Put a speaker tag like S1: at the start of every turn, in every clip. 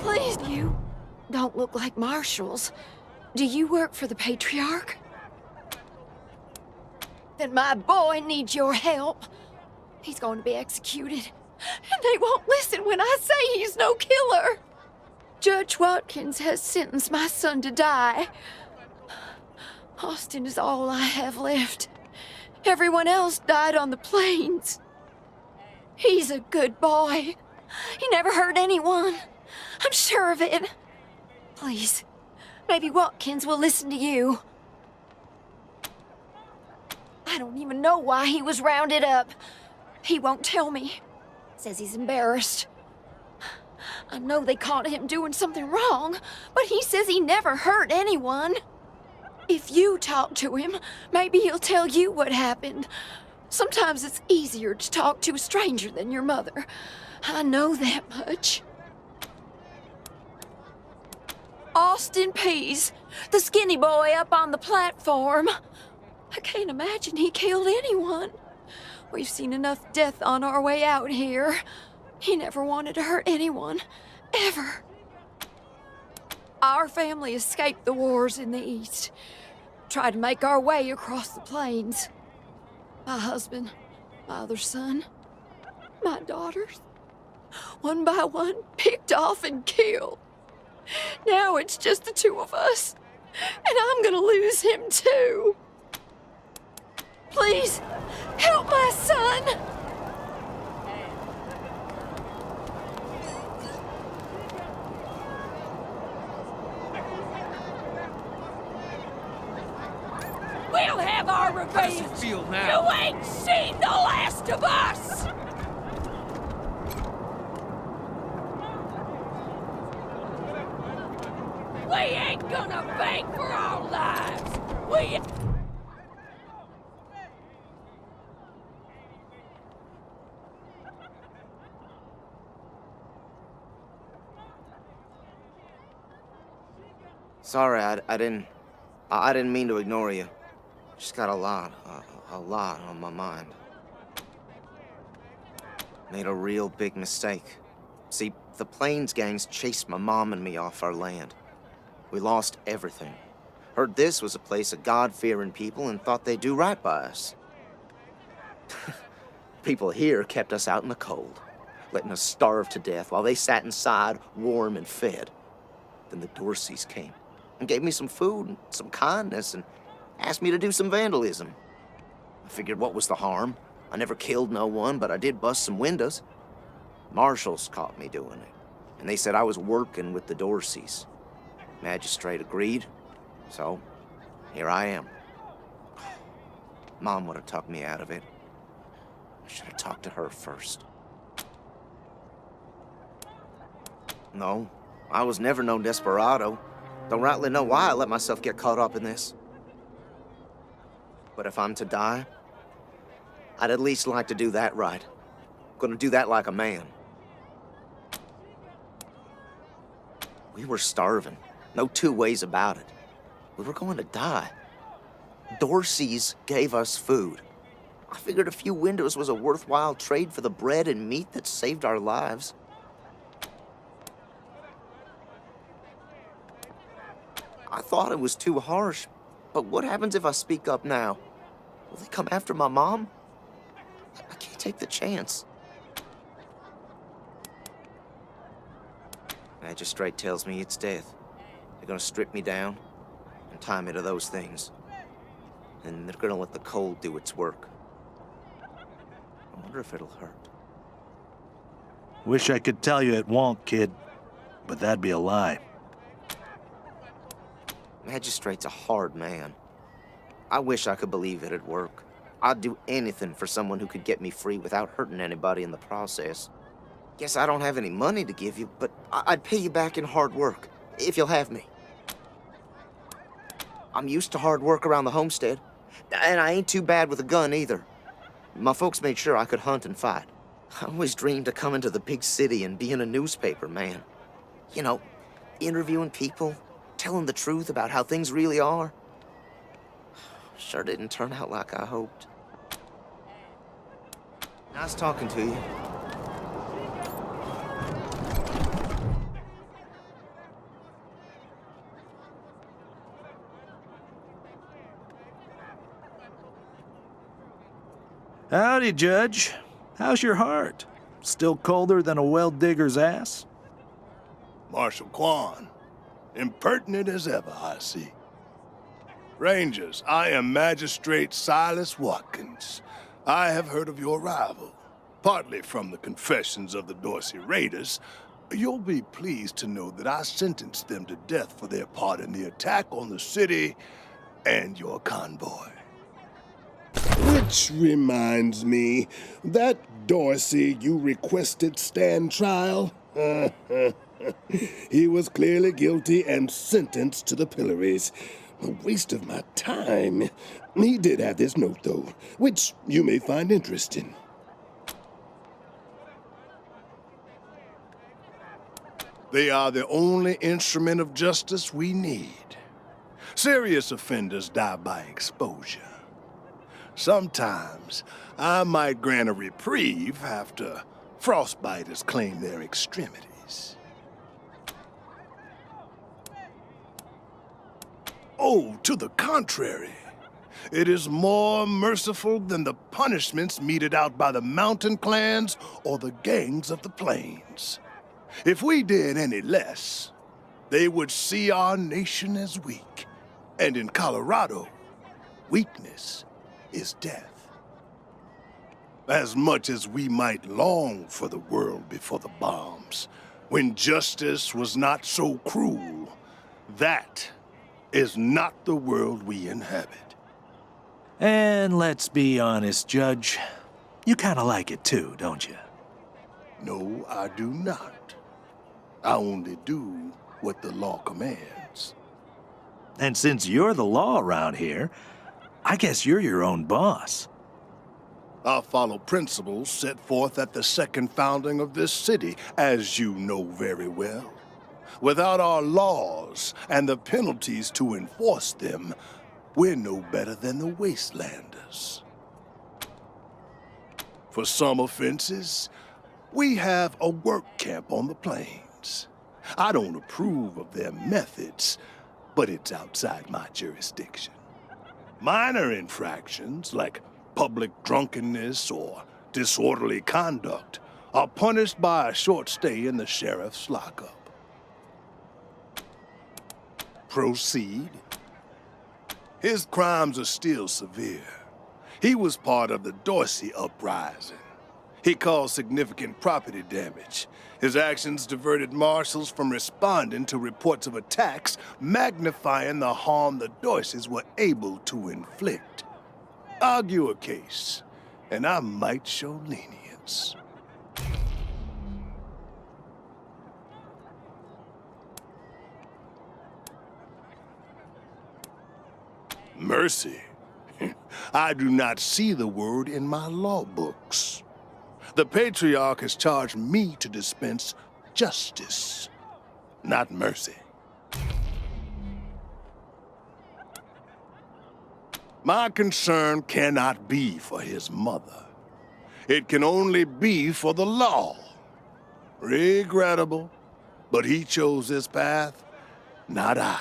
S1: Please, you don't look like marshals. Do you work for the Patriarch? Then my boy needs your help. He's going to be executed. And they won't listen when I say he's no killer. Judge Watkins has sentenced my son to die. Austin is all I have left. Everyone else died on the plains. He's a good boy. He never hurt anyone. I'm sure of it. Please, maybe Watkins will listen to you. I don't even know why he was rounded up. He won't tell me. Says he's embarrassed. I know they caught him doing something wrong, but he says he never hurt anyone. If you talk to him, maybe he'll tell you what happened. Sometimes it's easier to talk to a stranger than your mother. I know that much. Austin Pease, the skinny boy up on the platform. I can't imagine he killed anyone. We've seen enough death on our way out here. He never wanted to hurt anyone, ever. Our family escaped the wars in the East. Tried to make our way across the plains. My husband, my other son, my daughters, one by one, picked off and killed. Now it's just the two of us, and I'm gonna lose him too. Please, help my son!
S2: We'll have our revenge!
S3: How does it feel now?
S2: You ain't seen the last of us! We ain't gonna beg for our lives! We...
S4: Sorry, I didn't mean to ignore you. Just got a lot on my mind. Made a real big mistake. See, the Plains gangs chased my mom and me off our land. We lost everything. Heard this was a place of God-fearing people and thought they'd do right by us. People here kept us out in the cold, letting us starve to death while they sat inside, warm and fed. Then the Dorseys came and gave me some food and some kindness and asked me to do some vandalism. I figured what was the harm? I never killed no one, but I did bust some windows. Marshals caught me doing it, and they said I was working with the Dorseys. Magistrate agreed, so here I am. Mom would have talked me out of it. I should have talked to her first. No, I was never no desperado. Don't rightly know why I let myself get caught up in this. But if I'm to die, I'd at least like to do that right. I'm gonna do that like a man. We were starving. No two ways about it. We were going to die. Dorseys gave us food. I figured a few windows was a worthwhile trade for the bread and meat that saved our lives. I thought it was too harsh, but what happens if I speak up now? Will they come after my mom? I can't take the chance. Magistrate tells me it's death. They're gonna strip me down and tie me to those things. And they're gonna let the cold do its work. I wonder if it'll hurt.
S5: Wish I could tell you it won't, kid, but that'd be a lie.
S4: Magistrate's a hard man. I wish I could believe it'd work. I'd do anything for someone who could get me free without hurting anybody in the process. Guess I don't have any money to give you, but I'd pay you back in hard work, if you'll have me. I'm used to hard work around the homestead, and I ain't too bad with a gun either. My folks made sure I could hunt and fight. I always dreamed of coming to the big city and being a newspaper man. You know, interviewing people, telling the truth about how things really are. Sure didn't turn out like I hoped. Nice talking to you.
S5: Howdy, Judge. How's your heart? Still colder than a well-digger's ass?
S3: Marshal Quan, impertinent as ever, I see. Rangers, I am Magistrate Silas Watkins. I have heard of your arrival, partly from the confessions of the Dorsey raiders. You'll be pleased to know that I sentenced them to death for their part in the attack on the city and your convoy. Which reminds me, that Dorsey you requested stand trial? He was clearly guilty and sentenced to the pillories. A waste of my time. He did have this note, though, which you may find interesting. They are the only instrument of justice we need. Serious offenders die by exposure. Sometimes I might grant a reprieve after frostbiters claim their extremities. Oh, to the contrary. It is more merciful than the punishments meted out by the mountain clans or the gangs of the plains. If we did any less, they would see our nation as weak. And in Colorado, weakness is death. As much as we might long for the world before the bombs, when justice was not so cruel, that is not the world we inhabit.
S5: And let's be honest, Judge. You kinda like it too, don't you?
S3: No, I do not. I only do what the law commands.
S5: And since you're the law around here, I guess you're your own boss.
S3: I follow principles set forth at the second founding of this city, as you know very well. Without our laws and the penalties to enforce them, we're no better than the Wastelanders. For some offenses, we have a work camp on the plains. I don't approve of their methods, but it's outside my jurisdiction. Minor infractions, like public drunkenness or disorderly conduct, are punished by a short stay in the sheriff's lockup. Proceed. His crimes are still severe. He was part of the Dorsey uprising. He caused significant property damage. His actions diverted marshals from responding to reports of attacks, magnifying the harm the Dorseys were able to inflict. Argue a case, and I might show lenience. Mercy? I do not see the word in my law books. The Patriarch has charged me to dispense justice, not mercy. My concern cannot be for his mother. It can only be for the law. Regrettable, but he chose this path, not I.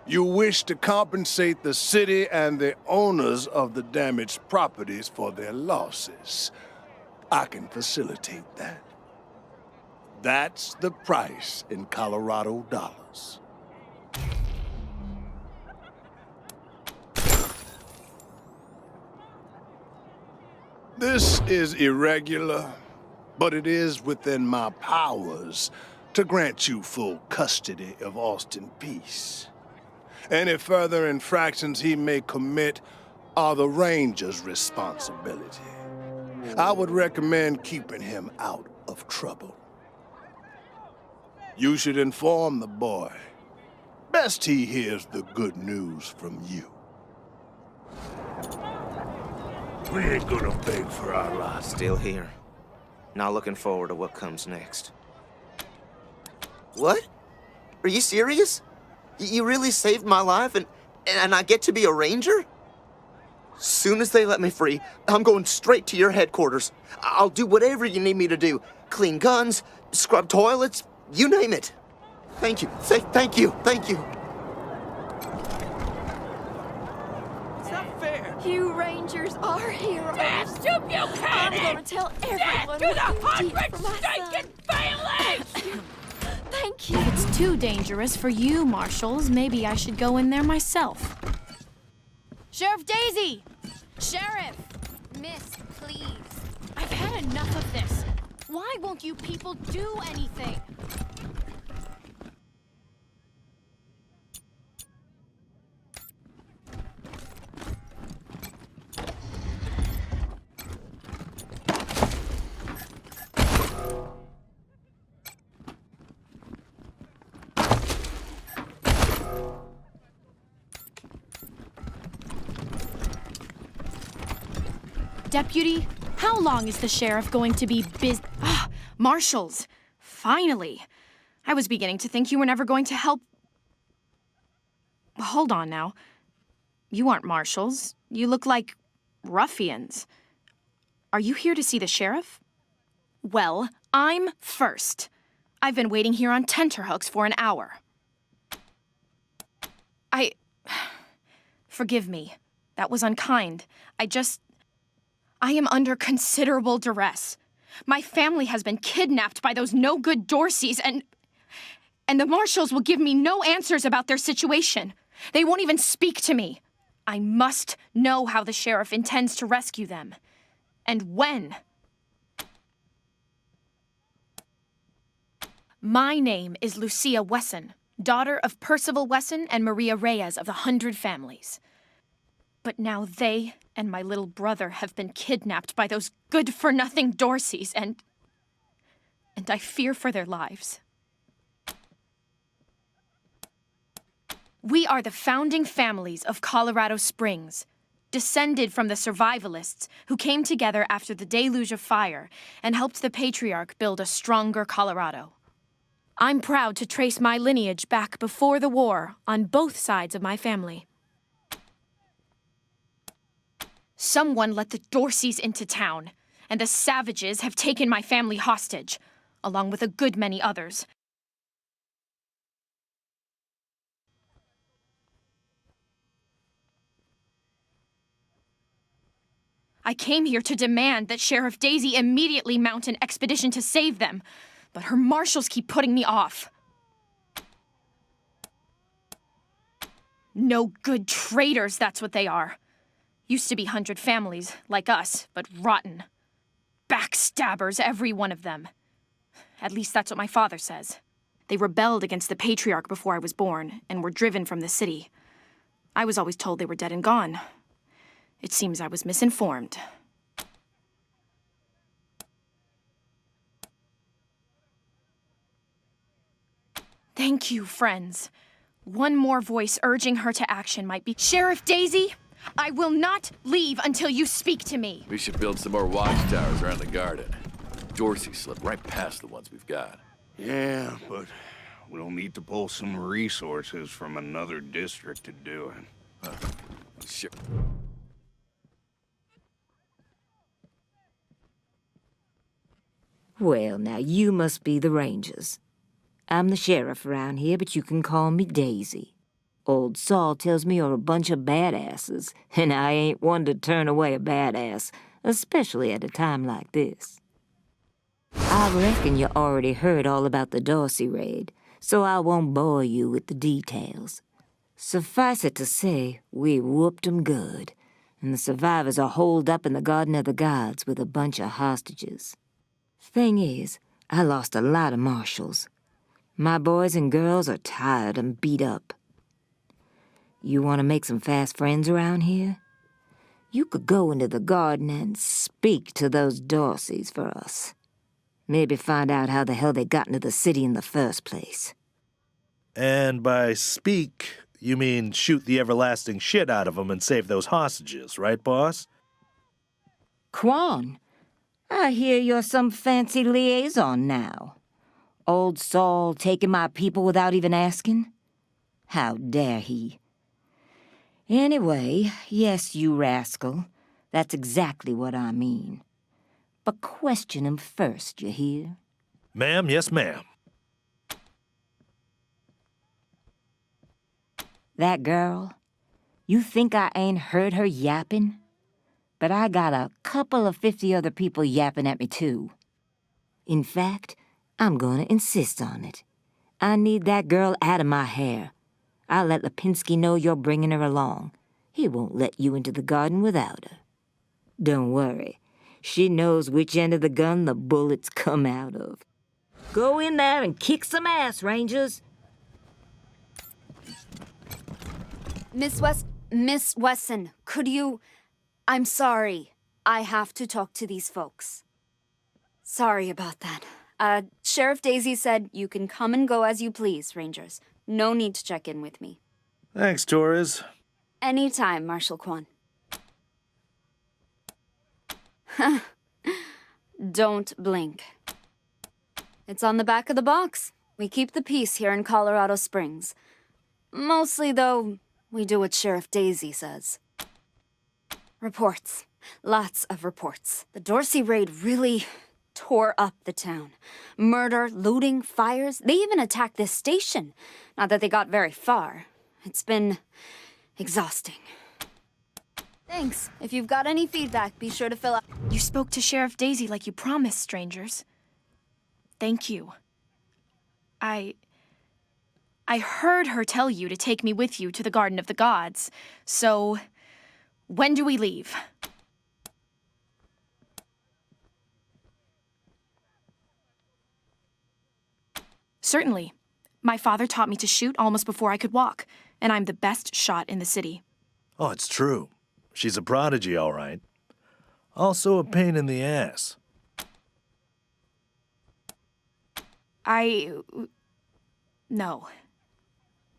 S3: You wish to compensate the city and the owners of the damaged properties for their losses. I can facilitate that. That's the price in Colorado dollars. This is irregular, but it is within my powers to grant you full custody of Austin Peace. Any further infractions he may commit are the Ranger's responsibility. I would recommend keeping him out of trouble. You should inform the boy. Best he hears the good news from you. We ain't gonna beg for our lives.
S4: Still here. Not looking forward to what comes next. What? Are you serious? You really saved my life and I get to be a ranger? Soon as they let me free, I'm going straight to your headquarters. I'll do whatever you need me to do. Clean guns, scrub toilets, you name it. Thank you. Thank you. Thank you.
S2: fair.
S1: You Rangers are heroes.
S2: Fast up, you
S1: I'm
S2: cannon!
S1: gonna tell
S2: Death
S1: everyone
S2: to the
S1: what you did
S2: 100
S1: for my
S2: stinking
S1: son.
S2: Baileys!
S1: Thank you.
S6: If it's too dangerous for you, Marshals, maybe I should go in there myself. Sheriff Daisy! Sheriff!
S7: Miss, please.
S6: I've had enough of this. Why won't you people do anything? Deputy, how long is the sheriff going to be Marshals! Finally! I was beginning to think you were never going to help. Hold on now. You aren't marshals. You look like ruffians. Are you here to see the sheriff? Well, I'm first. I've been waiting here on tenterhooks for an hour. Forgive me. That was unkind. I am under considerable duress. My family has been kidnapped by those no-good Dorseys, and the marshals will give me no answers about their situation. They won't even speak to me. I must know how the sheriff intends to rescue them. And when. My name is Lucia Wesson, daughter of Percival Wesson and Maria Reyes of the 100 Families. But now they and my little brother have been kidnapped by those good-for-nothing Dorseys, and I fear for their lives. We are the founding families of Colorado Springs, descended from the survivalists who came together after the deluge of fire and helped the patriarch build a stronger Colorado. I'm proud to trace my lineage back before the war on both sides of my family. Someone let the Dorseys into town, and the savages have taken my family hostage, along with a good many others. I came here to demand that Sheriff Daisy immediately mount an expedition to save them, but her marshals keep putting me off. No good traitors, that's what they are. Used to be 100 families, like us, but rotten. Backstabbers, every one of them. At least that's what my father says. They rebelled against the patriarch before I was born, and were driven from the city. I was always told they were dead and gone. It seems I was misinformed. Thank you, friends. One more voice urging her to action might be... Sheriff Daisy, I will not leave until you speak to me.
S8: We should build some more watchtowers around the garden. Dorsey slipped right past the ones we've got.
S9: Yeah, but we'll need to pull some resources from another district to do it.
S8: Sure.
S10: Well, now you must be the Rangers. I'm the sheriff around here, but you can call me Daisy. Old Saul tells me you're a bunch of badasses, and I ain't one to turn away a badass, especially at a time like this. I reckon you already heard all about the Dorsey raid, so I won't bore you with the details. Suffice it to say, we whooped 'em good, and the survivors are holed up in the Garden of the Gods with a bunch of hostages. Thing is, I lost a lot of marshals. My boys and girls are tired and beat up. You want to make some fast friends around here? You could go into the garden and speak to those Dorseys for us. Maybe find out how the hell they got into the city in the first place.
S5: And by speak, you mean shoot the everlasting shit out of them and save those hostages, right, boss?
S10: Quan, I hear you're some fancy liaison now. Old Saul taking my people without even asking? How dare he? Anyway, yes, you rascal. That's exactly what I mean. But question him first, you hear?
S5: Ma'am, yes, ma'am.
S10: That girl? You think I ain't heard her yapping? But I got a couple of 50 other people yapping at me, too. In fact, I'm gonna insist on it. I need that girl out of my hair. I'll let Lipinski know you're bringing her along. He won't let you into the garden without her. Don't worry. She knows which end of the gun the bullets come out of. Go in there and kick some ass, Rangers.
S11: Miss Wesson, could you... I'm sorry. I have to talk to these folks. Sorry about that. Sheriff Daisy said you can come and go as you please, Rangers. No need to check in with me.
S5: Thanks, Torres.
S11: Anytime, Marshal Kwan. Don't blink. It's on the back of the box. We keep the peace here in Colorado Springs. Mostly, though, we do what Sheriff Daisy says. Reports. Lots of reports. The Dorsey raid really tore up the town. Murder, looting, fires. They even attacked this station. Not that they got very far. It's been exhausting. Thanks. If you've got any feedback, be sure to fill out.
S6: You spoke to Sheriff Daisy like you promised, strangers. Thank you. I heard her tell you to take me with you to the Garden of the Gods. So, when do we leave? Certainly. My father taught me to shoot almost before I could walk, and I'm the best shot in the city.
S5: Oh, it's true. She's a prodigy, all right. Also a pain in the ass.
S6: No.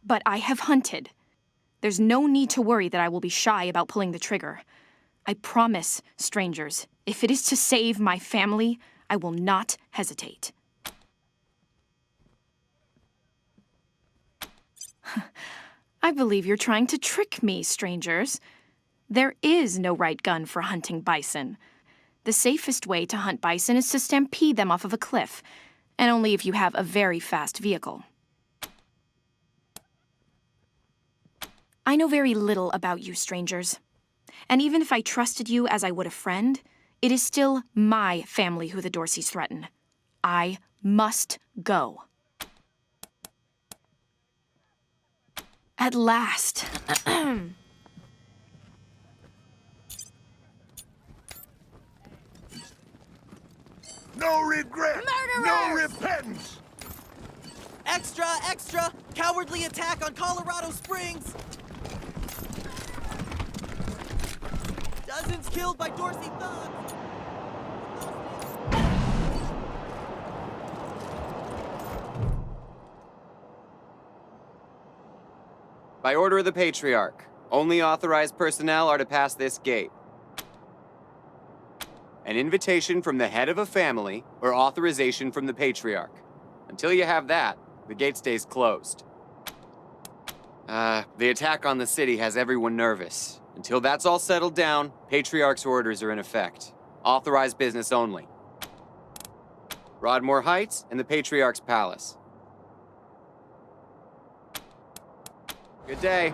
S6: But I have hunted. There's no need to worry that I will be shy about pulling the trigger. I promise, strangers, if it is to save my family, I will not hesitate. I believe you're trying to trick me, strangers. There is no right gun for hunting bison. The safest way to hunt bison is to stampede them off of a cliff, and only if you have a very fast vehicle. I know very little about you, strangers. And even if I trusted you as I would a friend, it is still my family who the Dorseys threaten. I must go. At last.
S3: No regret!
S2: Murderers!
S3: No repentance!
S12: Extra, extra! Cowardly attack on Colorado Springs! Dozens killed by Dorsey thugs!
S13: By order of the Patriarch, only authorized personnel are to pass this gate. An invitation from the head of a family or authorization from the Patriarch. Until you have that, the gate stays closed. The attack on the city has everyone nervous. Until that's all settled down, Patriarch's orders are in effect. Authorized business only. Broadmoor Heights and the Patriarch's Palace. Good day.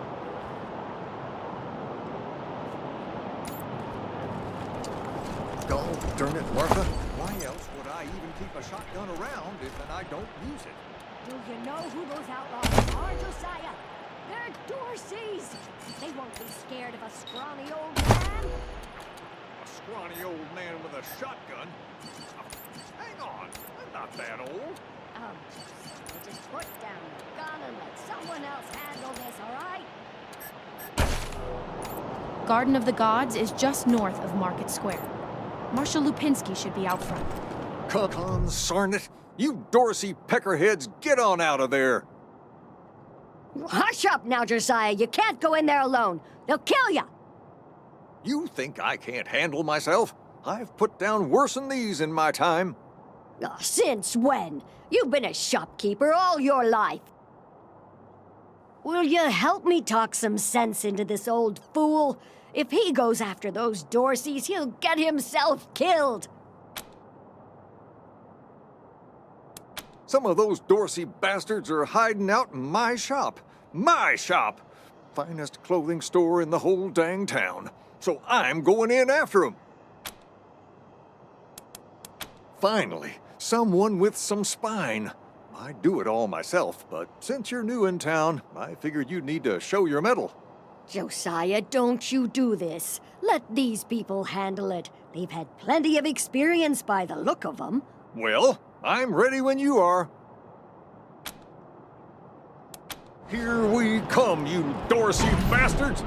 S14: God darn it, Martha. Why else would I even keep a shotgun around if I don't use it?
S2: Do you know who those outlaws are, Josiah? They're Dorseys! They won't be scared of a scrawny old man.
S14: A scrawny old man with a shotgun? Hang on, I'm not that old.
S2: Just put down the gun and let someone else handle this, all right?
S6: Garden of the Gods is just north of Market Square. Marshal Lipinski should be out front.
S14: Consarn it! You Dorsey peckerheads, get on out of there!
S2: Hush up now, Josiah. You can't go in there alone. They'll kill you.
S14: You think I can't handle myself? I've put down worse than these in my time.
S2: Since when? You've been a shopkeeper all your life. Will you help me talk some sense into this old fool? If he goes after those Dorseys, he'll get himself killed.
S14: Some of those Dorsey bastards are hiding out in my shop. My shop! finest clothing store in the whole dang town. So I'm going in after 'em. Finally, someone with some spine. I'd do it all myself, but since you're new in town, I figured you'd need to show your mettle.
S2: Josiah, don't you do this. Let these people handle it. They've had plenty of experience by the look of them.
S14: Well, I'm ready when you are. Here we come, you Dorsey bastards!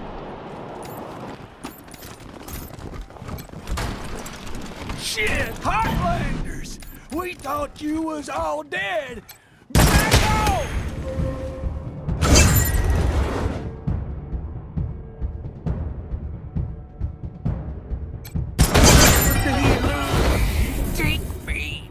S3: Shit, Heartlanders! We thought you was all dead! Back off! Take me!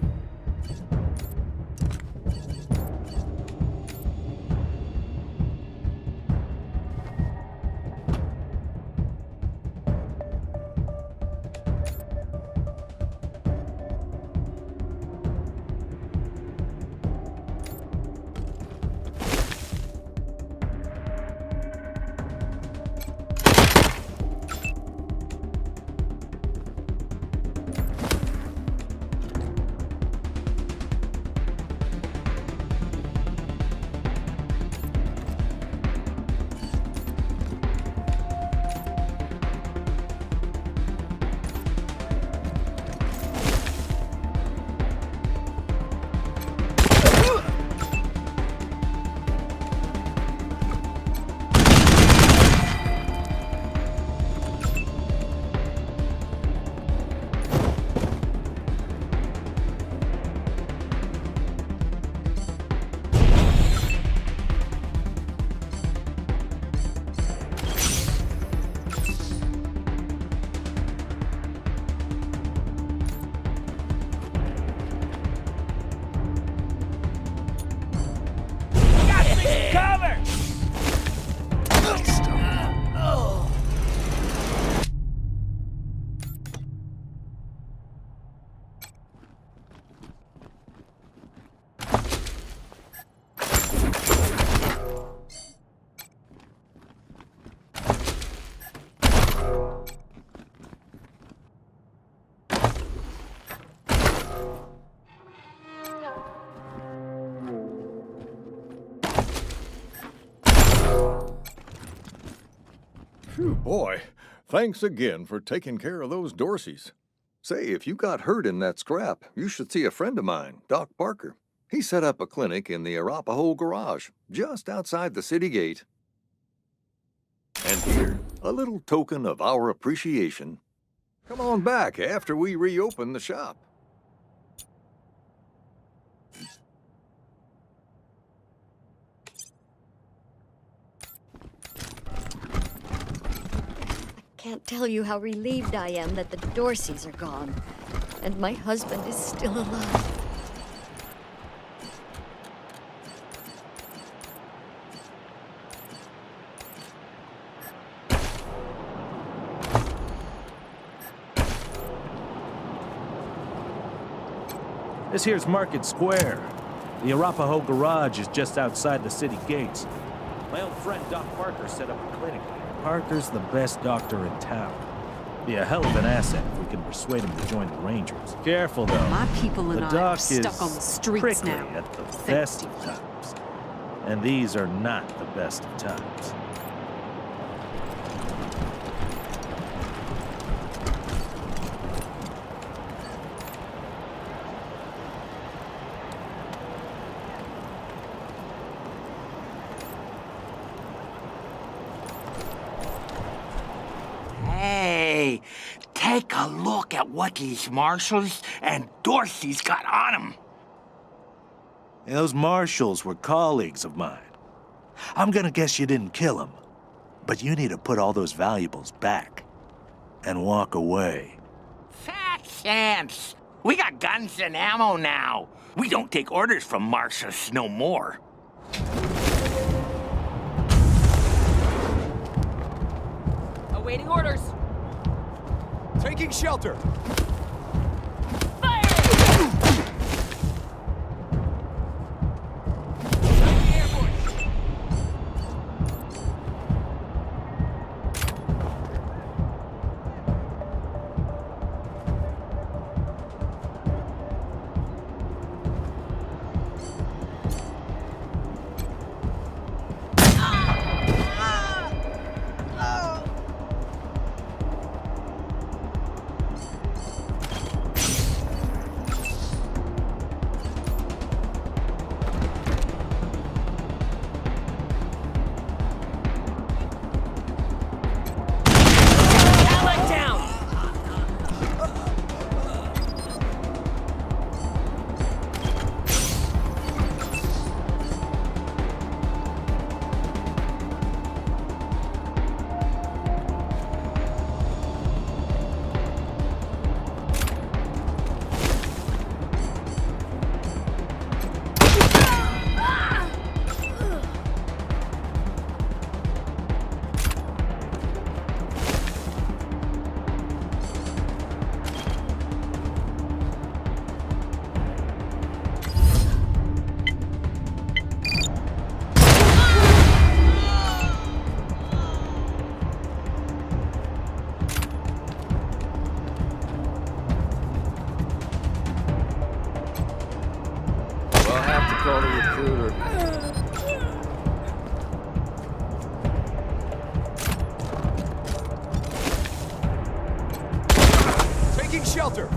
S14: Phew, boy. Thanks again for taking care of those Dorseys. Say, if you got hurt in that scrap, you should see a friend of mine, Doc Parker. He set up a clinic in the Arapahoe garage, just outside the city gate. And here, a little token of our appreciation. Come on back after we reopen the shop.
S2: Can't tell you how relieved I am that the Dorseys are gone, and my husband is still alive.
S5: This here's Market Square. The Arapahoe garage is just outside the city gates. My old friend Doc Parker set up a clinic here. Parker's the best doctor in town. Be a hell of an asset if we can persuade him to join the Rangers. Careful, though.
S15: My people and
S5: the
S15: I
S5: doc
S15: are stuck on the streets
S5: prickly
S15: now.
S5: at the best of times. And these are not the best of times.
S16: Hey, take a look at what these marshals and Dorseys got on them.
S5: Those marshals were colleagues of mine. I'm gonna guess you didn't kill them, but you need to put all those valuables back and walk away.
S16: Fat chance. We got guns and ammo now. We don't take orders from marshals no more.
S12: Awaiting orders. Taking shelter. Taking shelter!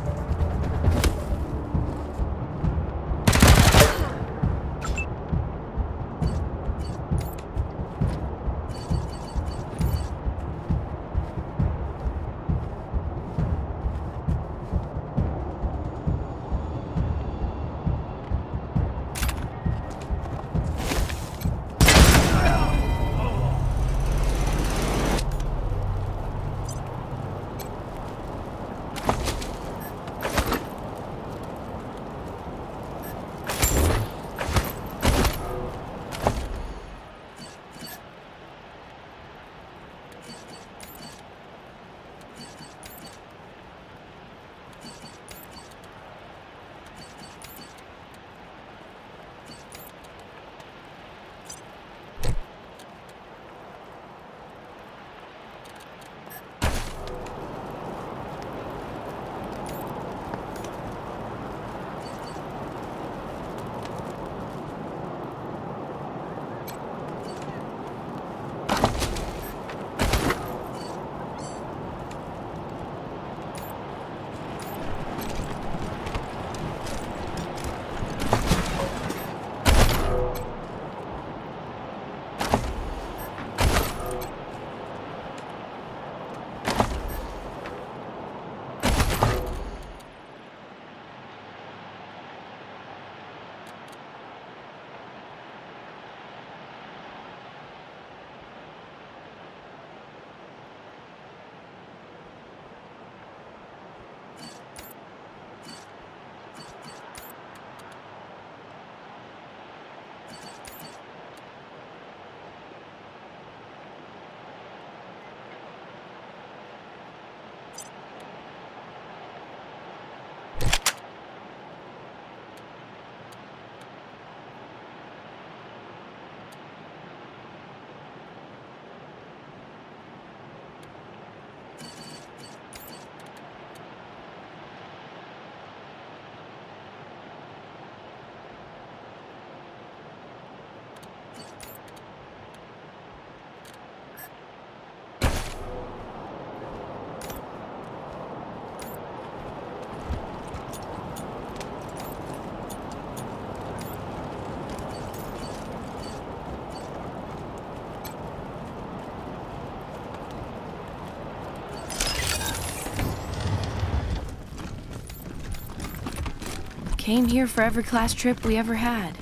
S6: Came here for every class trip we ever had.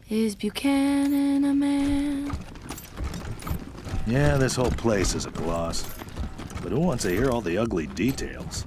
S6: Is Buchanan a man?
S5: Yeah, this whole place is a gloss. But who wants to hear all the ugly details?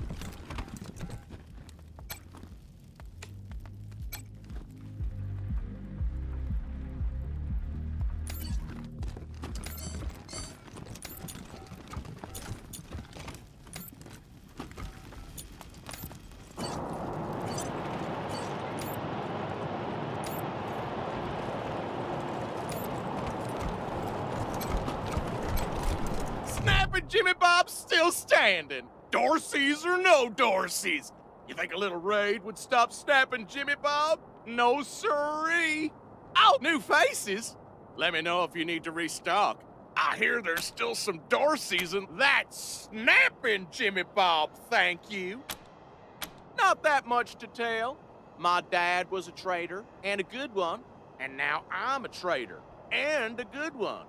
S15: Snapping Jimmy Bob's still standing. Dorseys or no Dorseys. You think a little raid would stop snapping Jimmy Bob? No siree. Oh, new faces. Let me know if you need to restock. I hear there's still some Dorseys in that snapping Jimmy Bob, thank you. Not that much to tell. My dad was a trader, and a good one. And now I'm a trader, and a good one.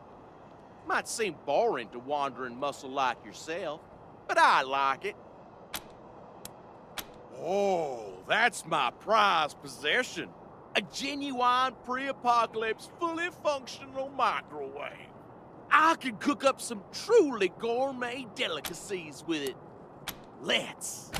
S15: Might seem boring to wandering muscle like yourself, but I like it. Oh, that's my prized possession. A genuine pre-apocalypse, fully functional microwave. I can cook up some truly gourmet delicacies with it. Let's.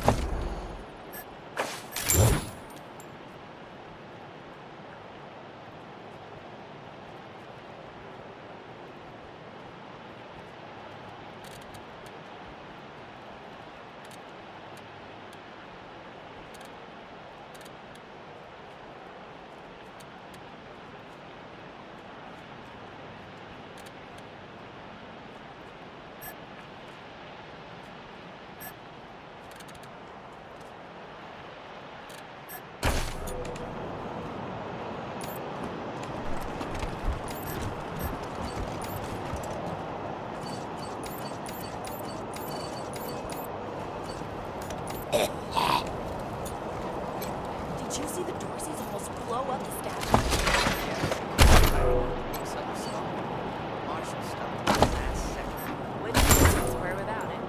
S1: Did you see the Dorseys almost blow up the statue?
S12: Marshall stopped at the last second. Wouldn't be square without it.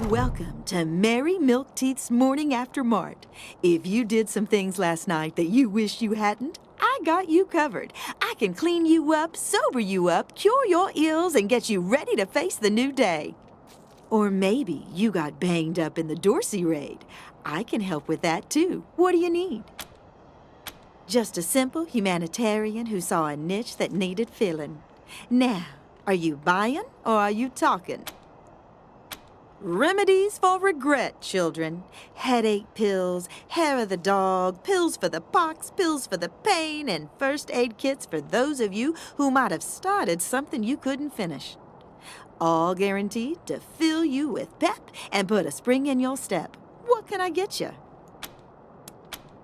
S17: Welcome to Mary Milk Teeth's Morning After Mart. If you did some things last night that you wish you hadn't, I got you covered. I can clean you up, sober you up, cure your ills, and get you ready to face the new day. Or maybe you got banged up in the Dorsey raid. I can help with that too. What do you need? Just a simple humanitarian who saw a niche that needed filling. Now, are you buying or are you talking? Remedies for regret, children. Headache pills, hair of the dog, pills for the pox, pills for the pain, and first aid kits for those of you who might have started something you couldn't finish. All guaranteed to fill you with pep and put a spring in your step. What can I get you?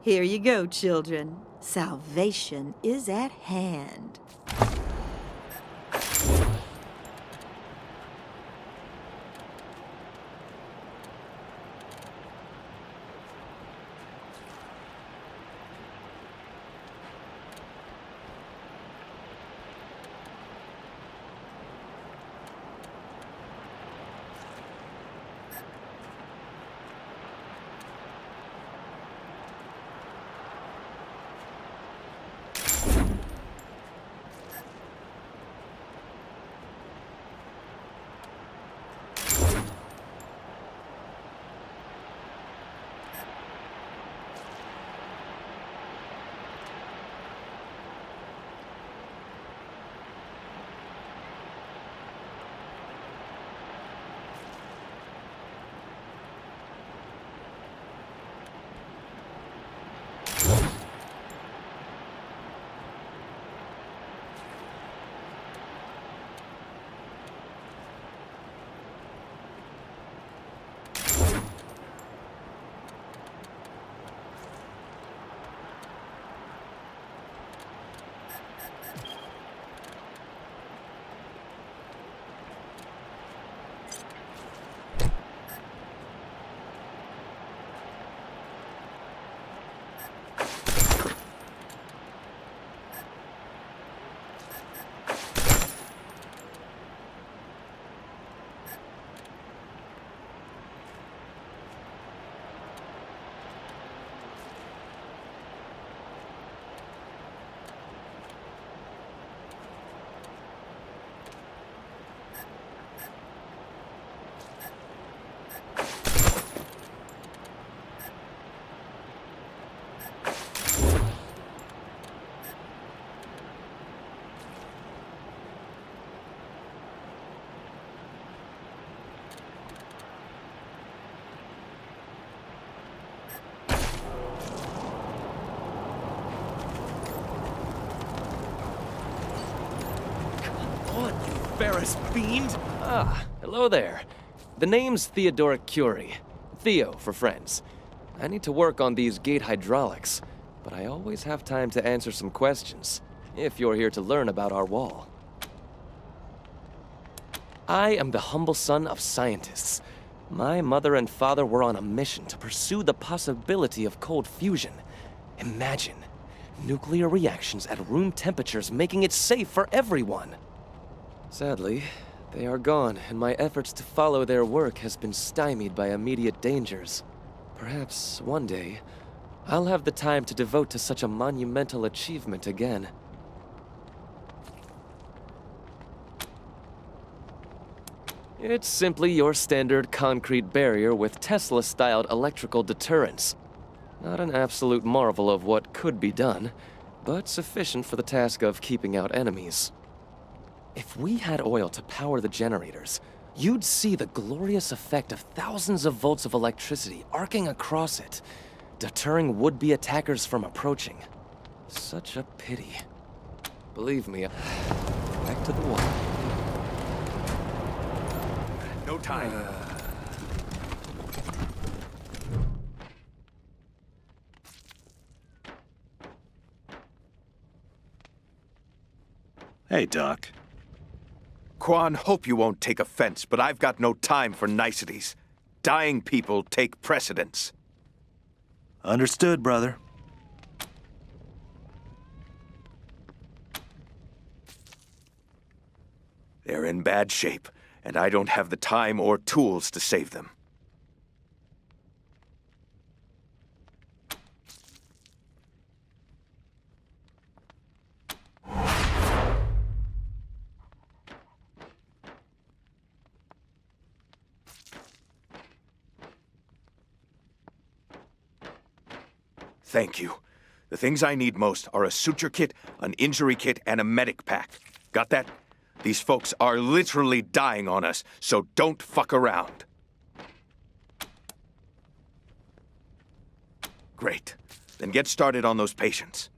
S17: Here you go, children. Salvation is at hand.
S12: Ferris fiend! Ah, hello there. The name's Theodoric Curie. Theo for friends. I need to work on these gate hydraulics, but I always have time to answer some questions, if you're here to learn about our wall. I am the humble son of scientists. My mother and father were on a mission to pursue the possibility of cold fusion. Imagine nuclear reactions at room temperatures making it safe for everyone. Sadly, they are gone, and my efforts to follow their work has been stymied by immediate dangers. Perhaps one day, I'll have the time to devote to such a monumental achievement again. It's simply your standard concrete barrier with Tesla-styled electrical deterrence. Not an absolute marvel of what could be done, but sufficient for the task of keeping out enemies. If we had oil to power the generators, you'd see the glorious effect of thousands of volts of electricity arcing across it, deterring would-be attackers from approaching. Such a pity. Believe me, back to the wall. No time.
S18: Hey, Doc.
S19: Quan, hope you won't take offense, but I've got no time for niceties. Dying people take precedence.
S18: Understood, brother.
S19: They're in bad shape, and I don't have the time or tools to save them. Thank you. The things I need most are a suture kit, an injury kit, and a medic pack. Got that? These folks are literally dying on us, so don't fuck around. Great. Then get started on those patients.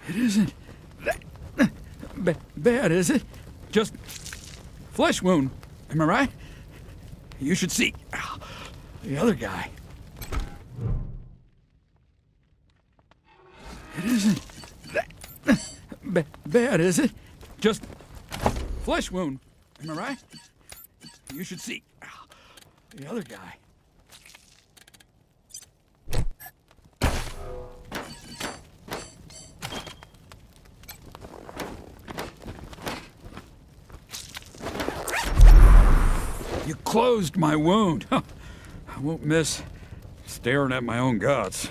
S20: It isn't that bad, is it? Just flesh wound, am I right? You should see the other guy. It isn't that bad, is it? Just flesh wound, am I right? You should see the other guy. You closed my wound. I won't miss staring at my own guts.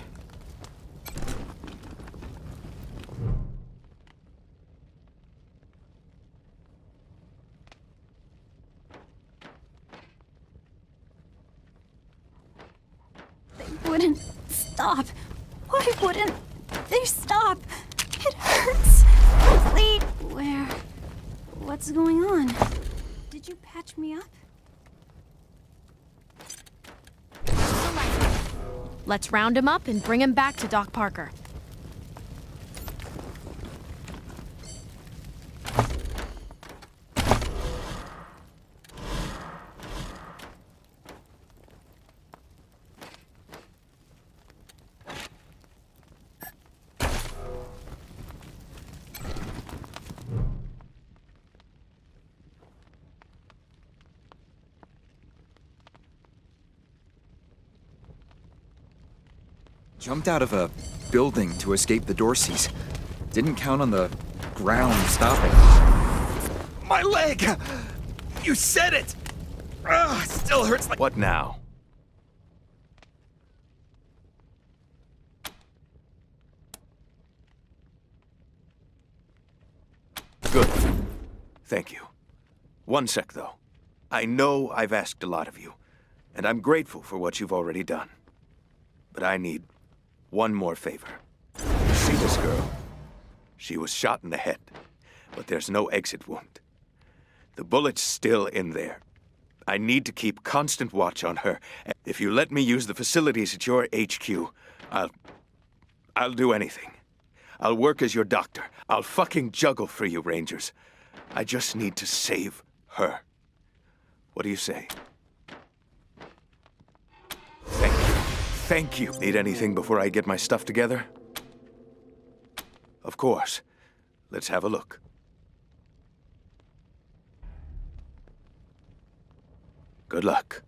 S21: They wouldn't stop. Why wouldn't they stop? It hurts. Please. Where? What's going on? Did you patch me up?
S6: Let's round him up and bring him back to Doc Parker.
S22: Jumped out of a building to escape the Dorseys. Didn't count on the ground stopping.
S19: My leg! You said it! Ugh, still hurts like... What now? Good. Thank you. One sec, though. I know I've asked a lot of you, and I'm grateful for what you've already done. But I need one more favor. You see this girl? She was shot in the head, but there's no exit wound. The bullet's still in there. I need to keep constant watch on her. If you let me use the facilities at your HQ, I'll do anything. I'll work as your doctor. I'll fucking juggle for you, Rangers. I just need to save her. What do you say? Thank you. Thank you. Need anything before I get my stuff together? Of course. Let's have a look. Good luck.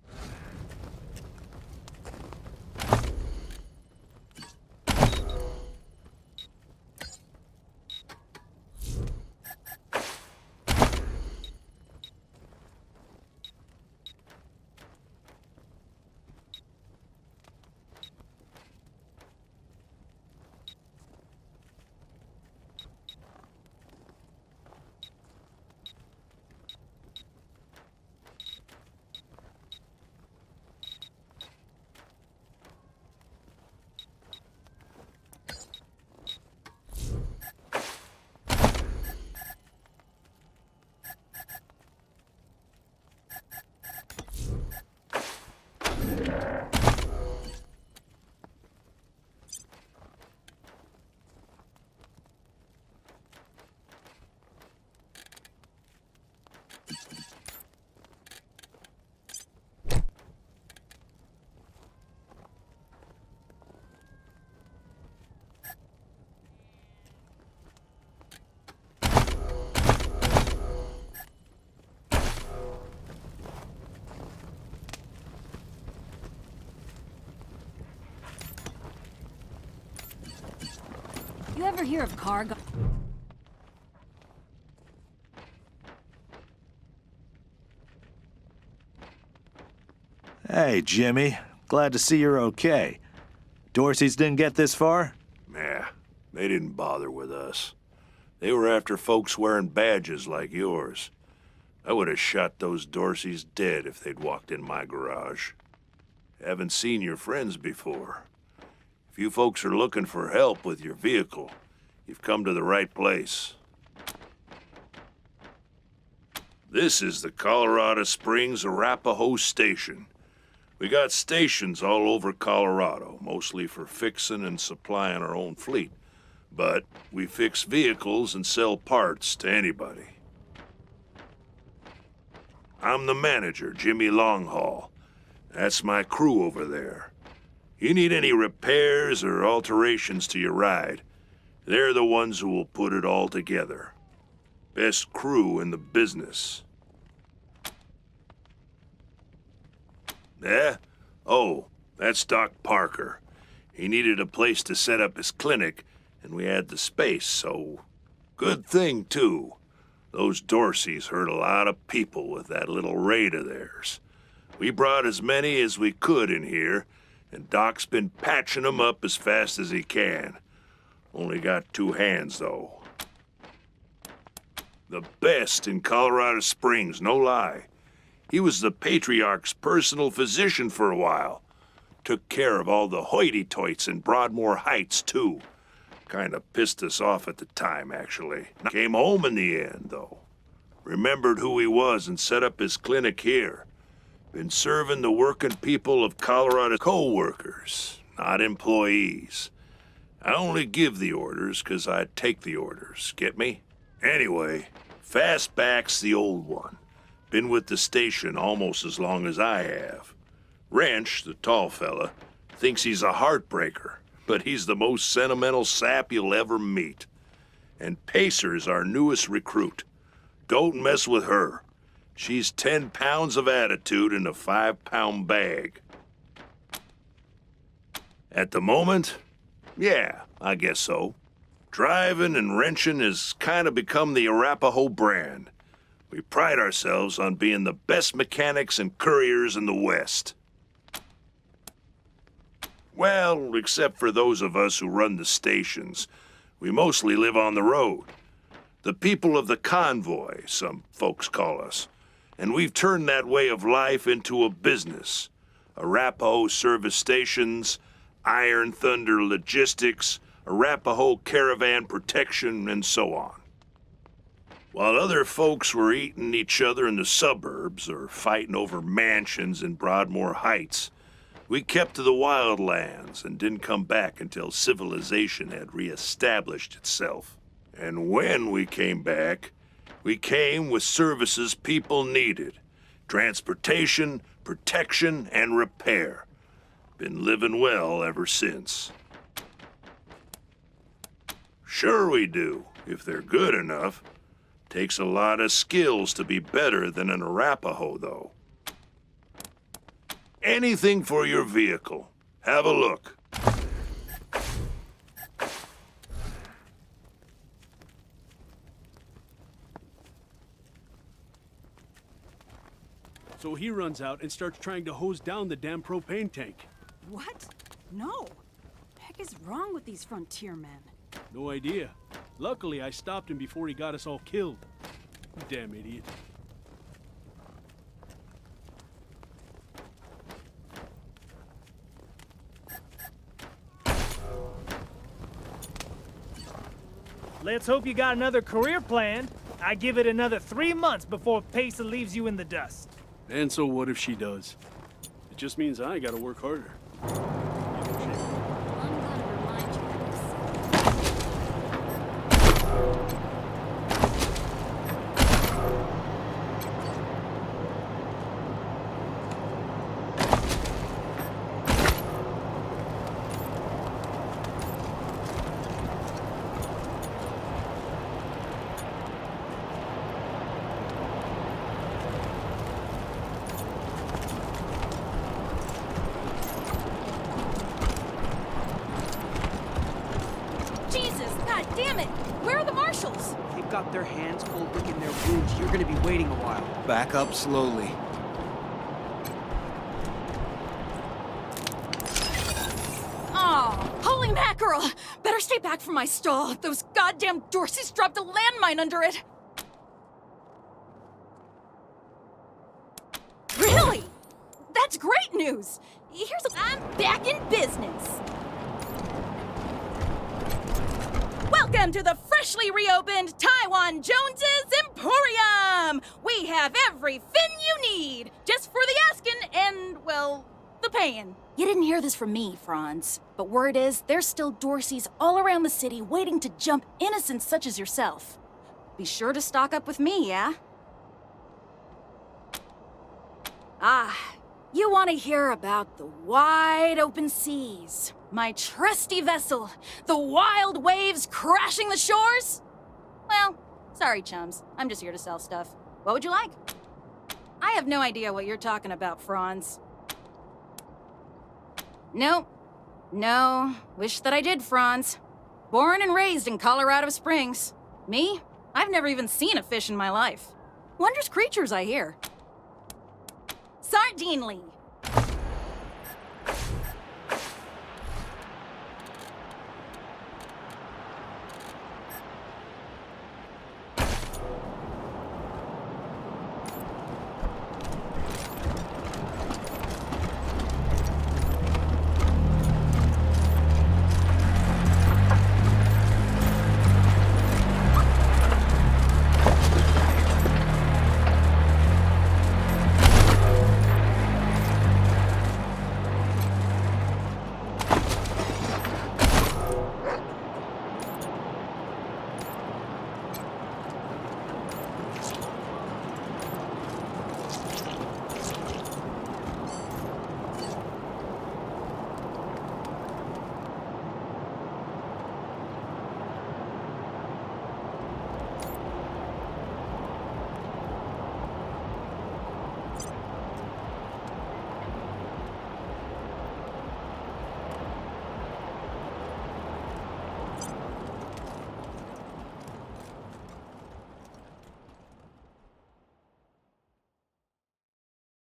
S21: ever hear of cargo?
S18: Hey, Jimmy. Glad to see you're okay. Dorseys didn't get this far?
S3: Nah, they didn't bother with us. They were after folks wearing badges like yours. I would have shot those Dorseys dead if they'd walked in my garage. Haven't seen your friends before. If you folks are looking for help with your vehicle, you've come to the right place. This is the Colorado Springs Arapahoe Station. We got stations all over Colorado, mostly for fixing and supplying our own fleet. But we fix vehicles and sell parts to anybody. I'm the manager, Jimmy Longhaul. That's my crew over there. You need any repairs or alterations to your ride, they're the ones who will put it all together. Best crew in the business. Yeah? Oh, that's Doc Parker. He needed a place to set up his clinic, and we had the space, so... Good thing, too. Those Dorseys hurt a lot of people with that little raid of theirs. We brought as many as we could in here, and Doc's been patching them up as fast as he can. Only got 2 hands, though. The best in Colorado Springs, no lie. He was the Patriarch's personal physician for a while. Took care of all the hoity-toits in Broadmoor Heights, too. Kinda pissed us off at the time, actually. Came home in the end, though. Remembered who he was and set up his clinic here. Been serving the working people of Colorado, co-workers, not employees. I only give the orders 'cause I take the orders, get me? Anyway, Fastback's the old one. Been with the station almost as long as I have. Wrench, the tall fella, thinks he's a heartbreaker, but he's the most sentimental sap you'll ever meet. And Pacer's our newest recruit. Don't mess with her. She's 10 pounds of attitude in a 5-pound bag. At the moment, yeah, I guess so. Driving and wrenching has kind of become the Arapahoe brand. We pride ourselves on being the best mechanics and couriers in the West. Well, except for those of us who run the stations, we mostly live on the road. The people of the convoy, some folks call us. And we've turned that way of life into a business. Arapahoe Service Stations, Iron Thunder Logistics, Arapahoe Caravan Protection, and so on. While other folks were eating each other in the suburbs or fighting over mansions in Broadmoor Heights, we kept to the wildlands and didn't come back until civilization had reestablished itself. And when we came back, we came with services people needed. Transportation, protection, and repair. Been living well ever since. Sure we do, if they're good enough. Takes a lot of skills to be better than an Arapahoe, though. Anything for your vehicle. Have a look.
S4: So he runs out and starts trying to hose down the damn propane tank.
S21: What? No. The heck is wrong with these frontier men?
S4: No idea. Luckily, I stopped him before he got us all killed. Damn idiot.
S7: Let's hope you got another career planned. I give it another 3 months before Pacer leaves you in the dust.
S4: And so what if she does? It just means I gotta work harder.
S8: got their hands full licking their wounds, you're gonna be waiting a while.
S19: Back up slowly.
S6: Oh, holy mackerel! Better stay back from my stall. Those goddamn Dorseys dropped a landmine under it. Really? That's great news! I'm back in business! Welcome to the freshly reopened Taiwan Jones's Emporium! We have every fin you need, just for the asking and, well, the paying.
S9: You didn't hear this from me, Franz, but word is there's still Dorseys all around the city waiting to jump innocents such as yourself. Be sure to stock up with me, yeah? Ah, you want to hear about the wide open seas, my trusty vessel, the wild waves crashing the shores? Well, sorry, chums. I'm just here to sell stuff. What would you like?
S6: I have no idea what you're talking about, Franz. Nope. No. Wish that I did, Franz. Born and raised in Colorado Springs. Me? I've never even seen a fish in my life. Wondrous creatures, I hear. Sardine leaf.